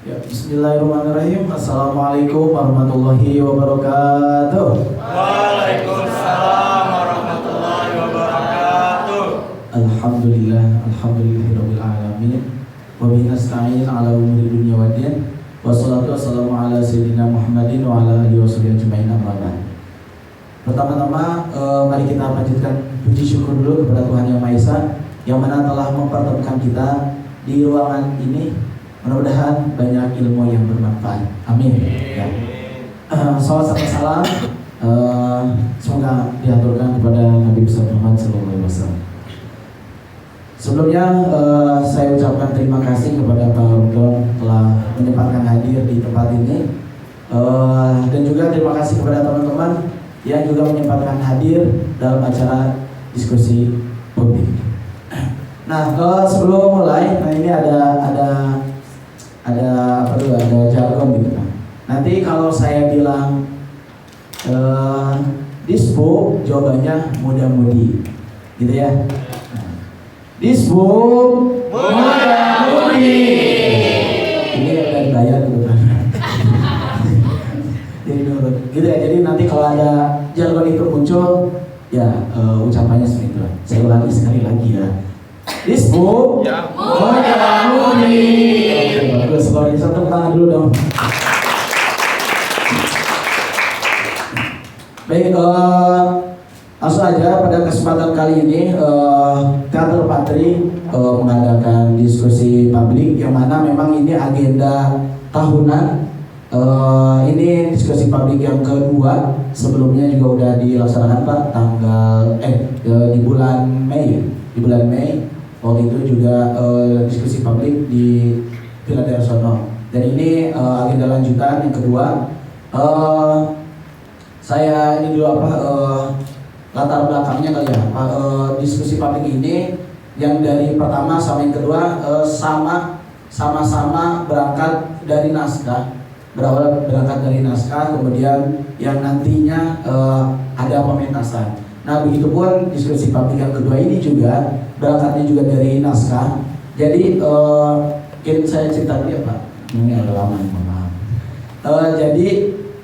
Ya, bismillahirrahmanirrahim. Assalamualaikum warahmatullahi wabarakatuh. Waalaikumsalam warahmatullahi wabarakatuh. Alhamdulillahirabbil alamin. Wa bihi nasta'in ala umuri dunya waddin. Wassalatu wassalamu ala sayyidina Muhammadin wa ala alihi washabihi ajmain amma ba'd. Pertama-tama mari kita panjatkan puji syukur dulu kepada Tuhan Yang Maha Esa yang mana telah mempertemukan kita di ruangan ini. Mudah-mudahan banyak ilmu yang bermanfaat. Amin. Ya. Salawat serta salam semoga diaturkan kepada Nabi besar Muhammad SAW. Sebelumnya saya ucapkan terima kasih kepada Pak Rudon telah menyempatkan hadir di tempat ini, dan juga terima kasih kepada teman-teman yang juga menyempatkan hadir dalam acara diskusi publik. Nah, sebelum mulai, ini ada jargon gitu kan. Nanti kalau saya bilang disbu, jawabannya muda-mudi, gitu ya. Disbu muda-mudi. Ini udah dibayar gitu kan. Jadi nurut, gitu ya. Jadi nanti kalau ada jargon itu muncul, ya ucapannya seperti itu. Saya ulangi sekali lagi ya. Disbu muda-mudi. Bagus, kalau bisa tepuk tangan dulu dong. Baik, langsung aja pada kesempatan kali ini Teater Patri mengadakan diskusi publik yang mana memang ini agenda tahunan. Ini diskusi publik yang kedua, sebelumnya juga udah dilaksanakan Pak di bulan Mei. Waktu itu juga diskusi publik di Villa Darsono. Dan ini agenda lanjutan yang kedua. Saya ini dulu latar belakangnya kali ya. Diskusi publik ini yang dari pertama sama yang kedua sama-sama berangkat dari naskah. Berangkat dari naskah, kemudian yang nantinya ada pementasan. Nah, begitupun diskusi publik yang kedua ini juga berangkatnya juga dari naskah. Jadi mungkin saya cerita dulu ya Pak. Ini agak lama, maaf. Jadi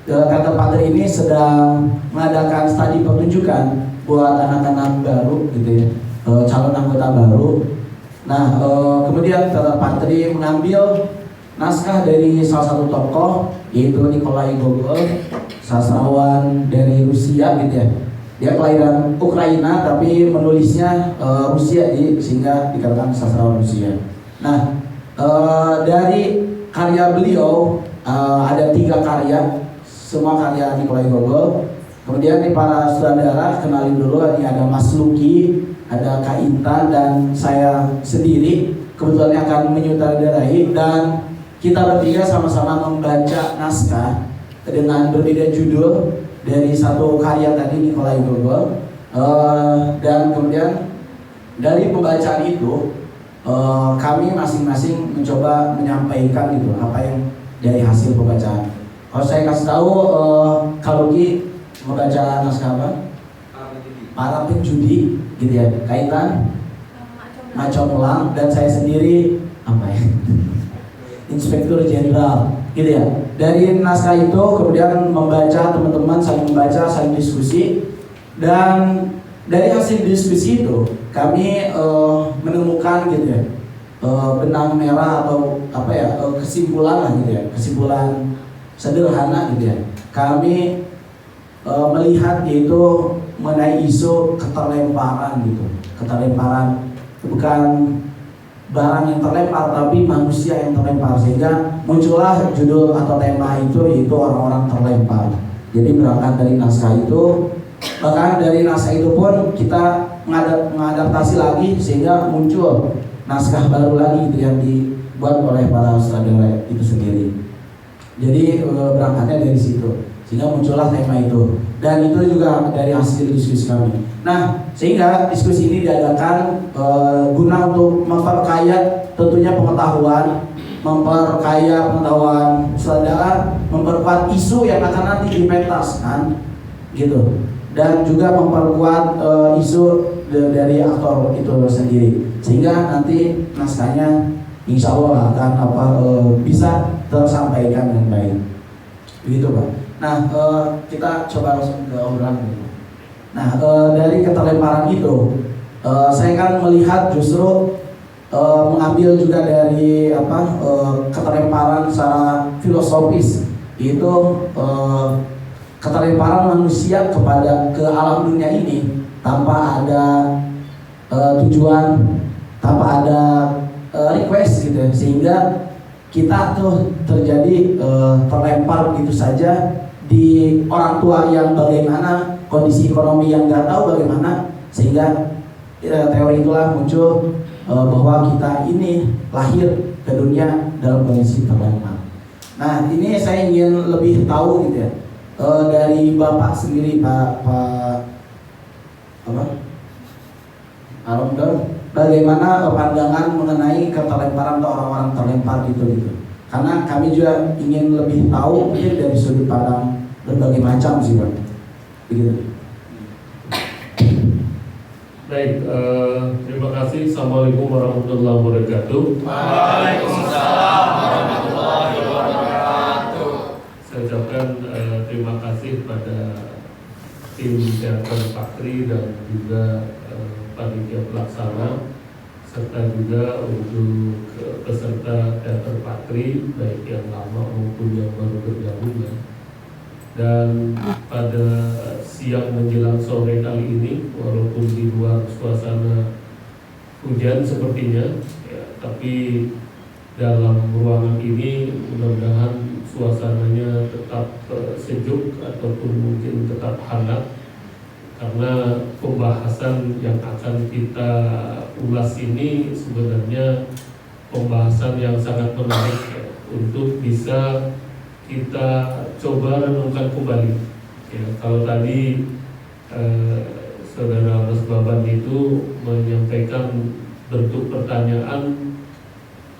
Teater Patri ini sedang mengadakan studi pertunjukan buat anak-anak baru gitu ya, calon anggota baru. Nah, kemudian Teater Patri mengambil naskah dari salah satu tokoh, yaitu Nikolai Gogol, sastrawan dari Rusia gitu ya. Dia kelahiran Ukraina tapi menulisnya Rusia, sehingga dikatakan sastrawan Rusia. Nah, dari karya beliau ada 3 karya, semua karya Nikolai Gogol. Kemudian nih para saudara kenalin dulu, ini ada Mas Luki, ada Kak Intan, dan saya sendiri kebetulan akan menyutradarai, dan kita bertiga sama-sama membaca naskah dengan berbeda judul dari satu karya tadi Nikolai Gogol. Dan kemudian dari pembacaan itu kami masing-masing mencoba menyampaikan gitu apa yang dari hasil pembacaan. Kalau saya kasih tahu, kalau Luki membaca naskah apa? Para penjudi, gitu ya. Kaitan Macomelang, dan saya sendiri apa ya? Inspektur Jenderal, gitu ya. Dari naskah itu kemudian membaca, teman-teman saling membaca, saling diskusi, dan dari hasil diskusi itu kami menemukan gitu ya, benang merah atau apa ya, kesimpulan lah gitu ya, kesimpulan sederhana gitu ya. Kami melihat yaitu mengenai isu keterlemparan gitu, keterlemparan bukan barang yang terlempar tapi manusia yang terlempar, sehingga muncullah judul atau tema itu, yaitu orang-orang terlempar. Jadi berangkat dari naskah itu, bahkan dari naskah itu pun kita mengadaptasi lagi sehingga muncul naskah baru lagi itu yang dibuat oleh para sutradara itu sendiri. Jadi berangkatnya dari situ sehingga muncullah tema itu, dan itu juga dari hasil diskusi kami. Nah, sehingga diskusi ini diadakan guna untuk memperkaya tentunya pengetahuan, memperkaya pengetahuan saudara, memperkuat isu yang akan nanti dipentaskan gitu, dan juga memperkuat isu dari aktor itu sendiri, sehingga nanti naskahnya insya Allah akan bisa tersampaikan dengan baik. Begitu Pak. Nah, kita coba langsung ke obrolan dulu. Nah, dari keterlemparan itu, saya kan melihat justru mengambil juga dari keterlemparan secara filosofis, itu keterlemparan manusia ke alam dunia ini tanpa ada tujuan, tanpa ada request gitu ya, sehingga kita tuh terjadi terlempar begitu saja di orang tua yang bagaimana, kondisi ekonomi yang nggak tahu bagaimana, sehingga teori itulah muncul bahwa kita ini lahir ke dunia dalam kondisi terlempar. Nah, ini saya ingin lebih tahu gitu ya, dari Bapak sendiri Pak Alhamdulillah, bagaimana pandangan mengenai keterlemparan atau orang-orang terlempar gitu. Karena kami juga ingin lebih tahu mungkin dari sudut pandang berbagai macam sih Pak. Begitu. Baik, terima kasih. Assalamualaikum warahmatullahi wabarakatuh. Waalaikumsalam warahmatullahi wabarakatuh. Saya ucapkan terima kasih pada tim teater Pakri dan juga panitia pelaksana, serta juga untuk peserta teater Pakri baik yang lama maupun yang baru bergabung ya. Dan pada siang menjelang sore kali ini, walaupun di luar suasana hujan sepertinya ya, tapi dalam ruangan ini mudah-mudahan suasananya tetap sejuk ataupun mungkin tetap hangat, karena pembahasan yang akan kita ulas ini sebenarnya pembahasan yang sangat menarik ya, untuk bisa kita coba renungkan kembali ya. Kalau tadi Saudara Mas Baban itu menyampaikan bentuk pertanyaan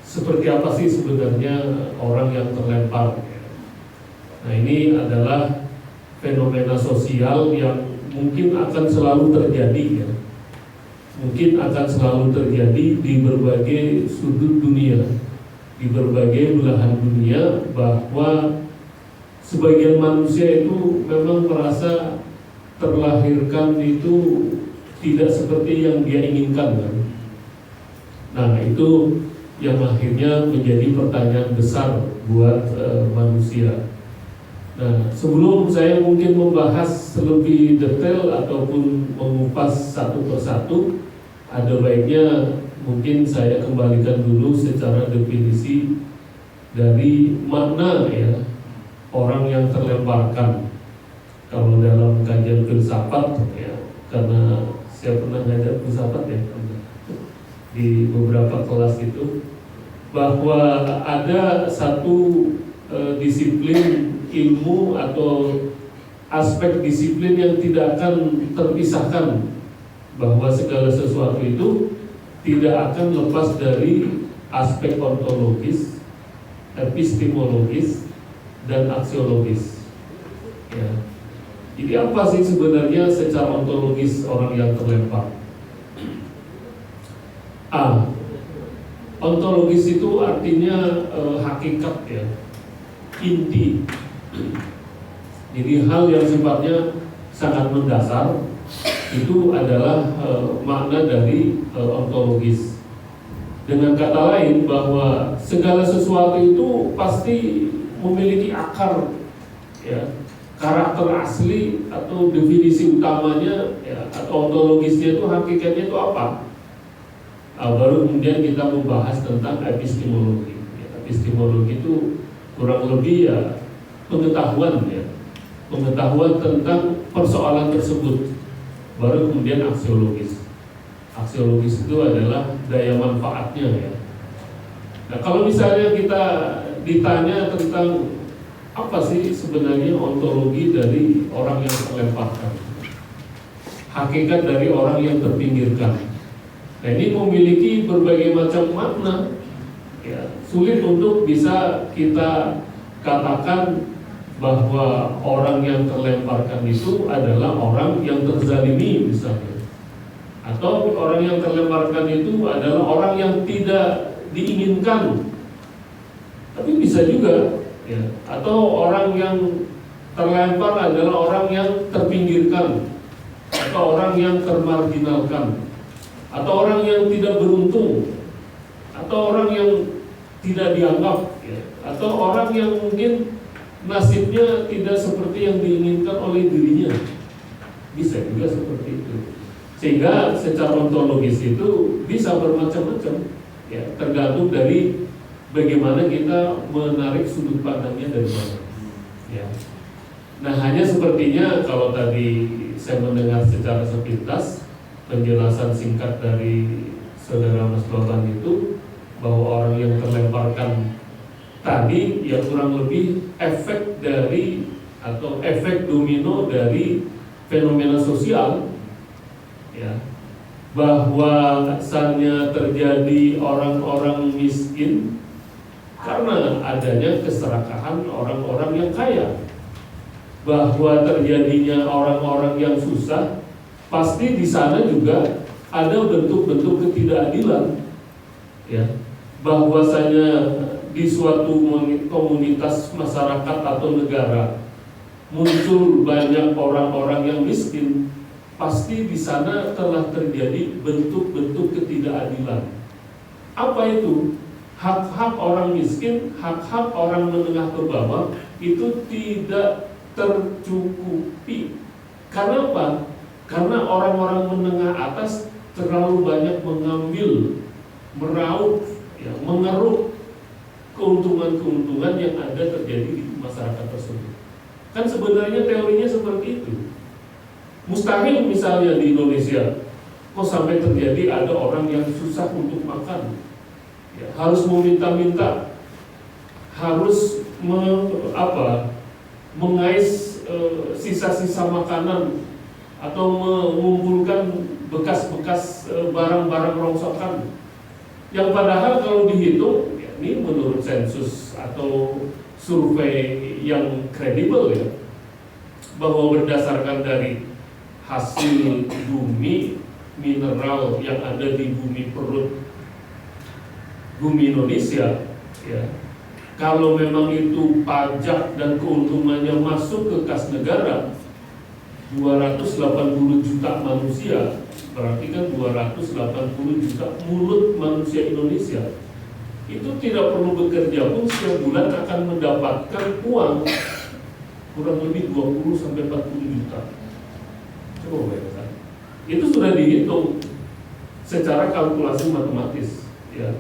seperti apa sih sebenarnya orang yang terlempar ya. Nah, ini adalah fenomena sosial yang mungkin akan selalu terjadi ya. Mungkin akan selalu terjadi di berbagai sudut dunia, di berbagai belahan dunia, bahwa sebagian manusia itu memang merasa terlahirkan itu tidak seperti yang dia inginkan kan? Nah, itu yang akhirnya menjadi pertanyaan besar buat manusia. Nah, sebelum saya mungkin membahas lebih detail ataupun mengupas satu persatu, ada baiknya mungkin saya kembalikan dulu secara definisi dari makna ya orang yang terlemparkan. Kalau dalam kajian filsafat ya, karena saya pernah ngajar filsafat ya di beberapa kelas itu, bahwa ada satu disiplin ilmu atau aspek disiplin yang tidak akan terpisahkan, bahwa segala sesuatu itu tidak akan lepas dari aspek ontologis, epistemologis, dan aksiologis ya. Jadi apa sih sebenarnya secara ontologis orang yang terlempar? Ontologis itu artinya hakikat ya, inti. Jadi hal yang sifatnya sangat mendasar itu adalah makna dari ontologis. Dengan kata lain, bahwa segala sesuatu itu pasti memiliki akar ya, karakter asli atau definisi utamanya ya, atau ontologisnya itu hakikatnya itu apa? Baru kemudian kita membahas tentang epistemologi ya. Epistemologi itu kurang lebih ya pengetahuan ya, pengetahuan tentang persoalan tersebut. Baru kemudian aksiologis. Aksiologis itu adalah daya manfaatnya ya. Nah, kalau misalnya kita ditanya tentang apa sih sebenarnya ontologi dari orang yang terlemparkan, hakikat dari orang yang terpinggirkan, nah ini memiliki berbagai macam makna ya. Sulit untuk bisa kita katakan bahwa orang yang terlemparkan itu adalah orang yang terzalimi misalnya, atau orang yang terlemparkan itu adalah orang yang tidak diinginkan, tapi bisa juga ya, atau orang yang terlempar adalah orang yang terpinggirkan, atau orang yang termarginalkan, atau orang yang tidak beruntung, atau orang yang tidak dianggap ya, atau orang yang mungkin nasibnya tidak seperti yang diinginkan oleh dirinya. Bisa juga seperti itu. Sehingga secara ontologis itu bisa bermacam-macam ya, tergantung dari bagaimana kita menarik sudut pandangnya dari mana ya. Nah, hanya sepertinya kalau tadi saya mendengar secara sepintas penjelasan singkat dari saudara Mas Baban itu, bahwa orang yang terlemparkan tadi ya kurang lebih efek dari atau efek domino dari fenomena sosial ya, bahwa asalnya terjadi orang-orang miskin karena adanya keserakahan orang-orang yang kaya, bahwa terjadinya orang-orang yang susah pasti di sana juga ada bentuk-bentuk ketidakadilan ya, bahwasanya di suatu komunitas masyarakat atau negara muncul banyak orang-orang yang miskin, pasti di sana telah terjadi bentuk-bentuk ketidakadilan. Apa itu? Hak-hak orang miskin, hak-hak orang menengah ke bawah itu tidak tercukupi. Karena apa? Karena orang-orang menengah atas terlalu banyak mengambil, meraup, ya, mengeruk keuntungan-keuntungan yang ada terjadi di masyarakat tersebut. Kan sebenarnya teorinya seperti itu. Mustahil misalnya di Indonesia kok sampai terjadi ada orang yang susah untuk makan ya, harus meminta-minta, harus mengais sisa-sisa makanan atau mengumpulkan bekas-bekas barang-barang rongsokan yang padahal kalau dihitung ya, ini menurut sensus atau survei yang kredibel ya, bahwa berdasarkan dari hasil bumi mineral yang ada di bumi perut bumi Indonesia ya, kalau memang itu pajak dan keuntungannya masuk ke kas negara 280 juta manusia, berarti kan 280 juta mulut manusia Indonesia itu tidak perlu bekerja pun setiap bulan akan mendapatkan uang kurang lebih 20-40 juta. Coba bayangkan, itu sudah dihitung secara kalkulasi matematis ya,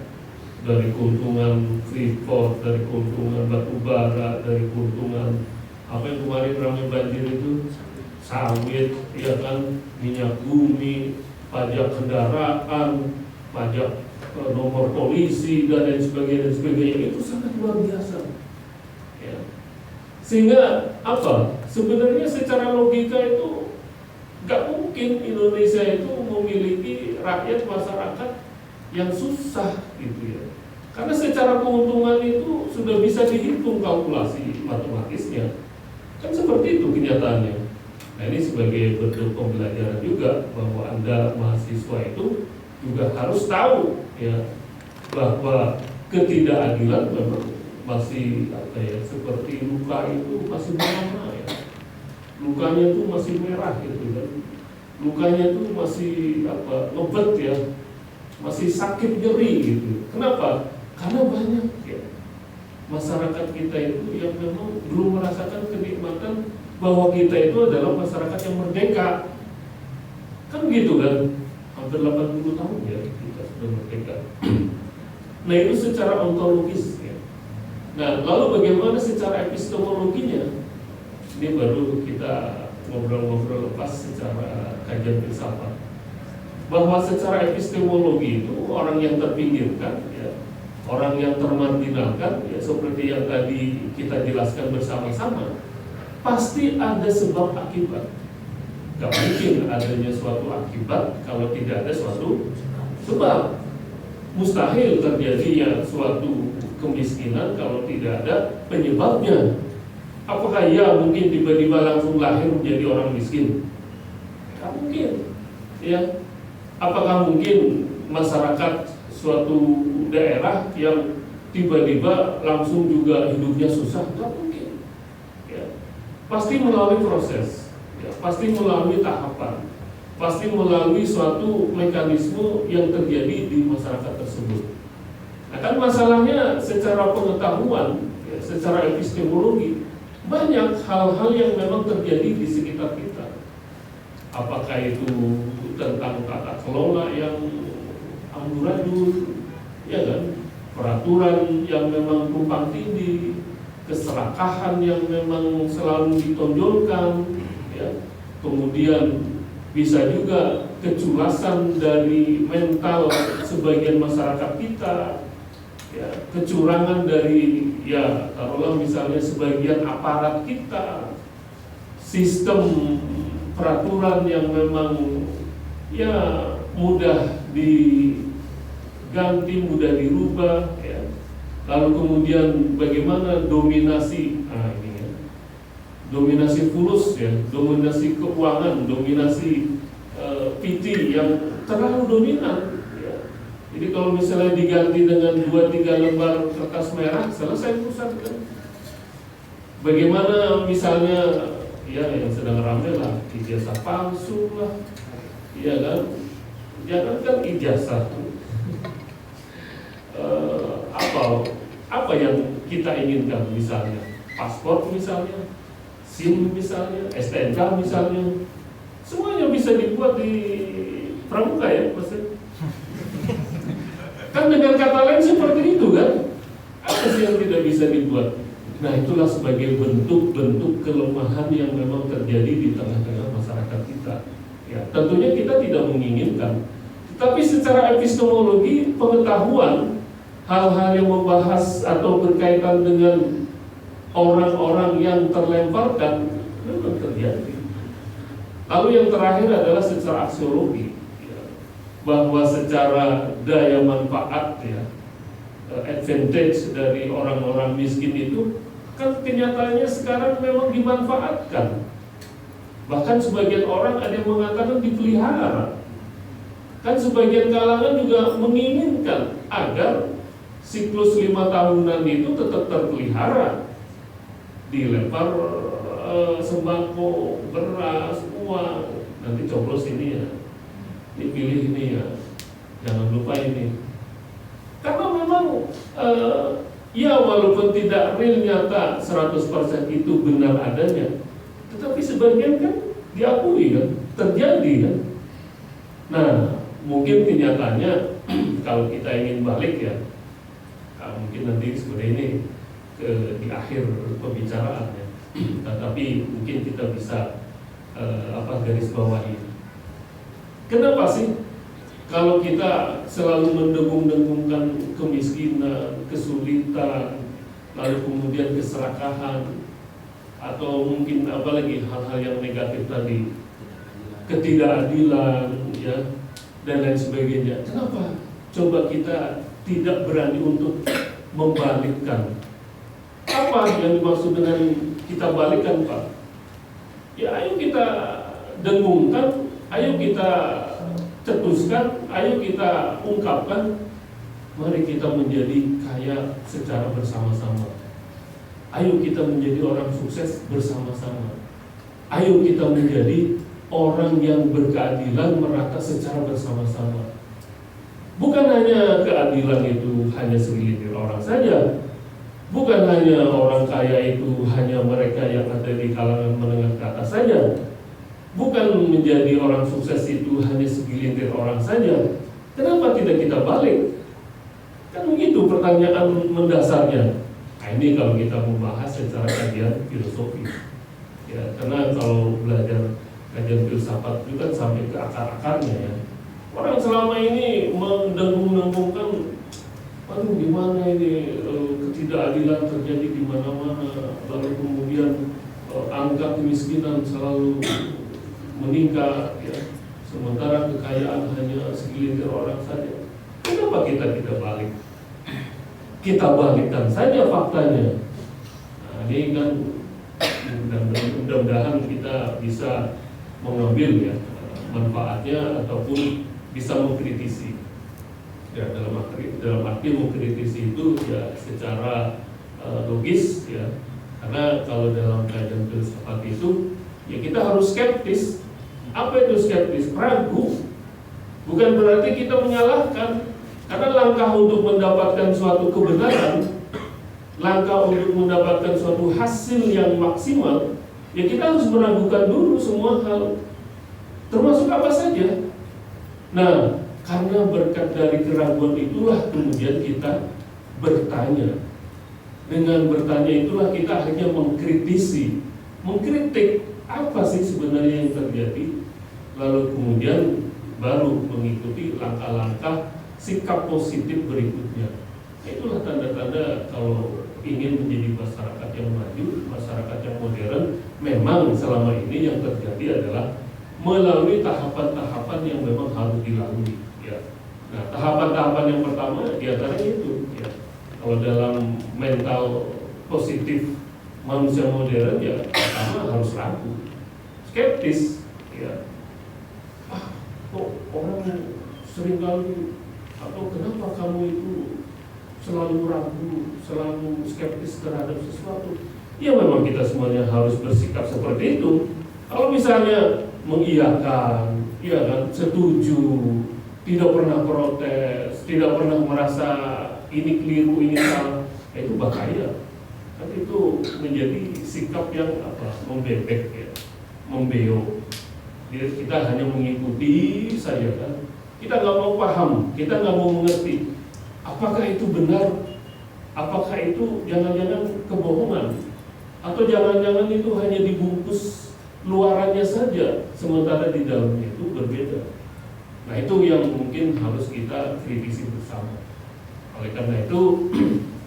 dari keuntungan Freeport, dari keuntungan batu bara, dari keuntungan apa yang kemarin ramai banjir itu, sawit, ya kan, minyak bumi, pajak kendaraan, pajak nomor polisi dan lain sebagainya itu sangat luar biasa ya. Sehingga apa? Sebenarnya secara logika itu gak mungkin Indonesia itu memiliki rakyat masyarakat yang susah gitu ya, karena secara keuntungan itu sudah bisa dihitung kalkulasi matematisnya, kan seperti itu kenyataannya. Nah, ini sebagai bentuk pembelajaran juga bahwa Anda mahasiswa itu juga harus tahu ya, bahwa ketidakadilan memang masih seperti luka itu masih merah ya, lukanya itu masih merah gitu kan, lukanya itu masih ngebet ya, masih sakit nyeri gitu. Kenapa? Karena banyak ya masyarakat kita itu yang memang belum merasakan kenikmatan bahwa kita itu adalah masyarakat yang merdeka, kan gitu kan, hampir 80 tahun ya kita sudah merdeka. Nah, itu secara ontologis ya. Nah, lalu bagaimana secara epistemologinya? Ini baru kita ngobrol-ngobrol lepas secara kajian filsafat, bahwa secara epistemologi itu orang yang terpinggirkan ya, orang yang termarginalkan ya, seperti yang tadi kita jelaskan bersama-sama, pasti ada sebab akibat. Gak mungkin adanya suatu akibat kalau tidak ada suatu sebab. Mustahil terjadinya suatu kemiskinan kalau tidak ada penyebabnya. Apakah ya mungkin tiba-tiba langsung lahir menjadi orang miskin? Gak mungkin ya. Apakah mungkin masyarakat suatu daerah yang tiba-tiba langsung juga hidupnya susah, nggak mungkin. Ya. Pasti melalui proses, ya. Pasti melalui tahapan, pasti melalui suatu mekanisme yang terjadi di masyarakat tersebut. Nah, kan masalahnya secara pengetahuan, ya, secara epistemologi, banyak hal-hal yang memang terjadi di sekitar kita. Apakah itu tentang tata kelola yang amburadul, ya kan, peraturan yang memang tumpang tindih, keserakahan yang memang selalu ditonjolkan, ya. Kemudian bisa juga keculasan dari mental sebagian masyarakat kita, ya, kecurangan dari, ya, taruhlah misalnya sebagian aparat kita, sistem peraturan yang memang, ya, mudah diganti, mudah dirubah, ya. Lalu kemudian bagaimana dominasi, ini ya, dominasi fulus, ya, dominasi keuangan, dominasi PT yang terlalu dominan, ya. Jadi kalau misalnya diganti dengan 2-3 lembar kertas merah, selesai urusan kan. Bagaimana misalnya, ya, yang sedang ramai lah, ijazah palsu lah, ya kan, jangankan ijazah, apa yang kita inginkan, misalnya paspor misalnya, SIM misalnya, STNK misalnya, semuanya bisa dibuat di pramuka, ya maksudnya. Kan dengan kata lain seperti itu kan, apa sih yang tidak bisa dibuat? Nah, itulah sebagai bentuk-bentuk kelemahan yang memang terjadi di tengah-tengah masyarakat kita. Ya, tentunya kita tidak menginginkan, tapi secara epistemologi pengetahuan hal-hal yang membahas atau berkaitan dengan orang-orang yang terlemparkan memang terjadi. Lalu yang terakhir adalah secara aksiologi, ya, bahwa secara daya manfaat, ya, advantage dari orang-orang miskin itu kan kenyataannya sekarang memang dimanfaatkan. Bahkan sebagian orang ada yang mengatakan dipelihara. Kan sebagian kalangan juga menginginkan agar siklus 5 tahunan itu tetap terpelihara. Dilempar sembako, beras, uang, nanti coblos ini ya, dipilih ini ya, jangan lupa ini. Karena memang ya, walaupun tidak real nyata 100% itu benar adanya, tetapi sebagian kan diakui kan, terjadi kan. Nah, mungkin kenyataannya kalau kita ingin balik, ya, mungkin nanti seperti ini di akhir pembicaraan, ya. Tetapi mungkin kita bisa garis bawahi. Kenapa sih kalau kita selalu mendengung-dengungkan kemiskinan, kesulitan, lalu kemudian keserakahan, atau mungkin apalagi hal-hal yang negatif tadi, ketidakadilan, ya, dan lain sebagainya. Kenapa? Coba kita tidak berani untuk membalikkan. Apa yang dimaksud dengan kita balikkan, Pak? Ya, ayo kita dengungkan, ayo kita cetuskan, ayo kita ungkapkan, mari kita menjadi kaya secara bersama-sama. Ayo kita menjadi orang sukses bersama-sama. Ayo kita menjadi orang yang berkeadilan merata secara bersama-sama. Bukan hanya keadilan itu hanya segelintir orang saja. Bukan hanya orang kaya itu hanya mereka yang ada di kalangan menengah ke atas saja. Bukan menjadi orang sukses itu hanya segelintir orang saja. Kenapa tidak kita balik? Kan begitu pertanyaan mendasarnya. Nah, ini kalau kita membahas secara kajian filosofi, ya, karena kalau belajar kajian filsafat itu kan sampai ke akar-akarnya, ya. Orang selama ini mendengung-dengungkan, aduh gimana ini ketidakadilan terjadi di mana-mana, lalu kemudian angka kemiskinan selalu meningkat, ya, sementara kekayaan hanya segelintir orang saja. Kenapa kita tidak balik? Kita balikkan saja faktanya. Nah, ini kan mudah-mudahan kita bisa mengambil, ya, manfaatnya ataupun bisa mengkritisi. Ya, dalam arti mengkritisi itu ya secara logis ya. Karena kalau dalam kajian filsafat itu ya kita harus skeptis. Apa itu skeptis? Ragu. Bukan berarti kita menyalahkan. Karena langkah untuk mendapatkan suatu kebenaran, langkah untuk mendapatkan suatu hasil yang maksimal, ya kita harus meragukan dulu semua hal, termasuk apa saja. Nah, karena berkat dari keraguan itulah kemudian kita bertanya. Dengan bertanya itulah kita akhirnya mengkritisi, mengkritik apa sih sebenarnya yang terjadi, lalu kemudian baru mengikuti langkah-langkah sikap positif berikutnya. Itulah tanda-tanda kalau ingin menjadi masyarakat yang maju, masyarakat yang modern. Memang selama ini yang terjadi adalah melalui tahapan-tahapan yang memang harus dilalui. Ya. Nah, tahapan-tahapan yang pertama diantaranya itu. Ya. Kalau dalam mental positif manusia modern, ya pertama harus ragu, skeptis. Ya. Kok orang seringkali atau kenapa kamu itu selalu ragu, selalu skeptis terhadap sesuatu? Ya memang kita semuanya harus bersikap seperti itu. Kalau misalnya mengiyakan, ya kan, setuju, tidak pernah protes, tidak pernah merasa ini keliru, ini salah, itu bahaya. Kan itu menjadi sikap yang membebek ya, membeo. Jadi kita hanya mengikuti saja kan. Kita nggak mau paham, kita nggak mau mengerti. Apakah itu benar? Apakah itu jangan-jangan kebohongan? Atau jangan-jangan itu hanya dibungkus luarannya saja, sementara di dalamnya itu berbeda. Nah itu yang mungkin harus kita kritisi bersama. Oleh karena itu,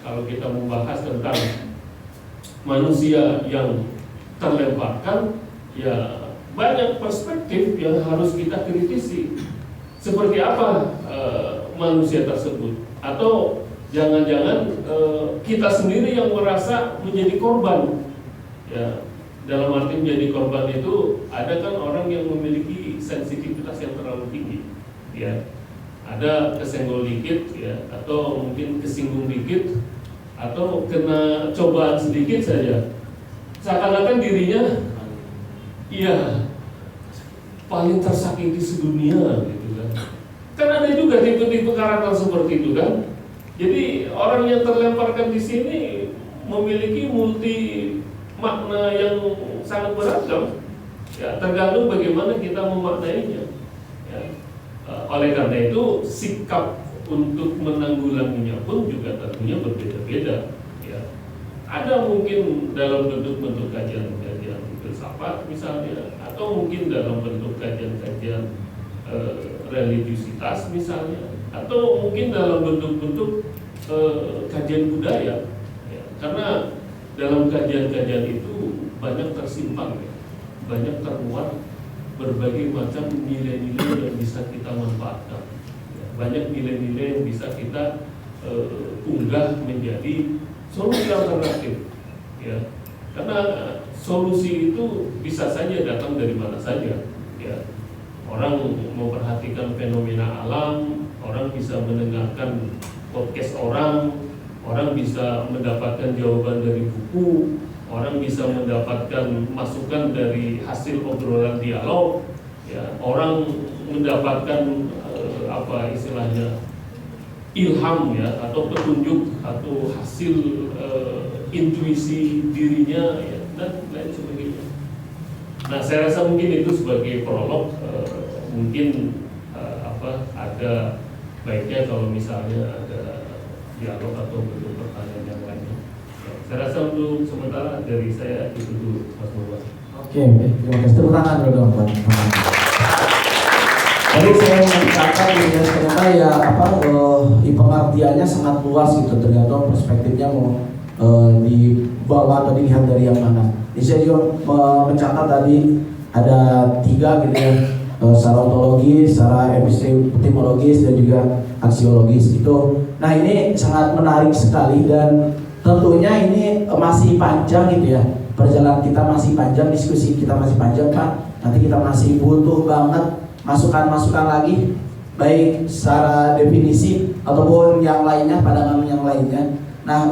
kalau kita membahas tentang manusia yang terlemparkan, ya banyak perspektif yang harus kita kritisi. Seperti apa manusia tersebut? Atau jangan-jangan kita sendiri yang merasa menjadi korban? Ya, dalam arti menjadi korban itu ada kan orang yang memiliki sensitivitas yang terlalu tinggi, ya. Ada kesenggol dikit, ya, atau mungkin kesinggung dikit, atau kena cobaan sedikit saja, seakan-akan dirinya, iya, paling tersakiti sedunia, gitu kan. Kan ada juga tipe-tipe karakter seperti itu kan. Jadi orang yang terlemparkan di sini memiliki multi makna yang sangat beragam. Ya, tergantung bagaimana kita memaknainya. Ya. Oleh karena itu sikap untuk menanggulanginya pun juga tentunya berbeda-beda. Ya. Ada mungkin dalam bentuk-bentuk kajian-kajian filsafat misalnya, atau mungkin dalam bentuk kajian-kajian religiusitas misalnya, atau mungkin dalam bentuk-bentuk kajian budaya. Ya. Karena dalam kajian-kajian itu banyak tersimpan, ya. Banyak termuat berbagai macam nilai-nilai yang bisa kita manfaatkan. Ya. Banyak nilai-nilai yang bisa kita unggah menjadi solusi alternatif. Ya. Karena solusi itu bisa saja datang dari mana saja. Ya. Orang memperhatikan fenomena alam, orang bisa mendengarkan podcast orang bisa mendapatkan jawaban dari buku, orang bisa mendapatkan masukan dari hasil obrolan dialog, ya, orang mendapatkan apa istilahnya ilham ya, atau petunjuk atau hasil intuisi dirinya ya, dan lain sebagainya. Nah, saya rasa mungkin itu sebagai prolog, mungkin ada baiknya kalau misalnya ada dialog atau bentuk pertanyaan yang lainnya. Ya, saya rasa untuk sementara dari saya itu dulu, Mas Muhammad. Oke, terima kasih. Tepuk tangan dulu dong, Pak. Tadi saya mengatakan ya ternyata ya pengertiannya sangat luas gitu, tergantung perspektifnya mau dibawa atau dilihat dari yang mana. Jadi saya juga mencatat tadi ada 3 gitu ya, secara ontologis, secara epistemologis dan juga aksiologis itu. Nah ini sangat menarik sekali dan tentunya ini masih panjang gitu ya. Perjalanan kita masih panjang, diskusi kita masih panjang Pak. Nanti kita masih butuh banget masukan-masukan lagi baik secara definisi ataupun yang lainnya, pandangan yang lainnya. Nah,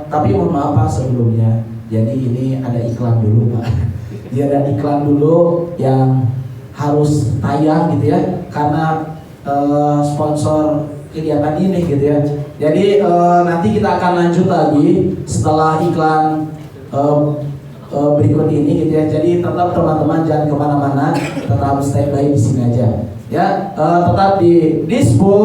tapi mohon maaf Pak sebelumnya. Jadi ini ada iklan dulu Pak. Jadi ada iklan dulu yang harus tayang gitu ya, karena sponsor kegiatan ini gitu ya. Jadi nanti kita akan lanjut lagi setelah iklan berikut ini gitu ya. Jadi tetap teman-teman jangan kemana-mana, tetap stay by di sini aja ya. Tetap di Dispo.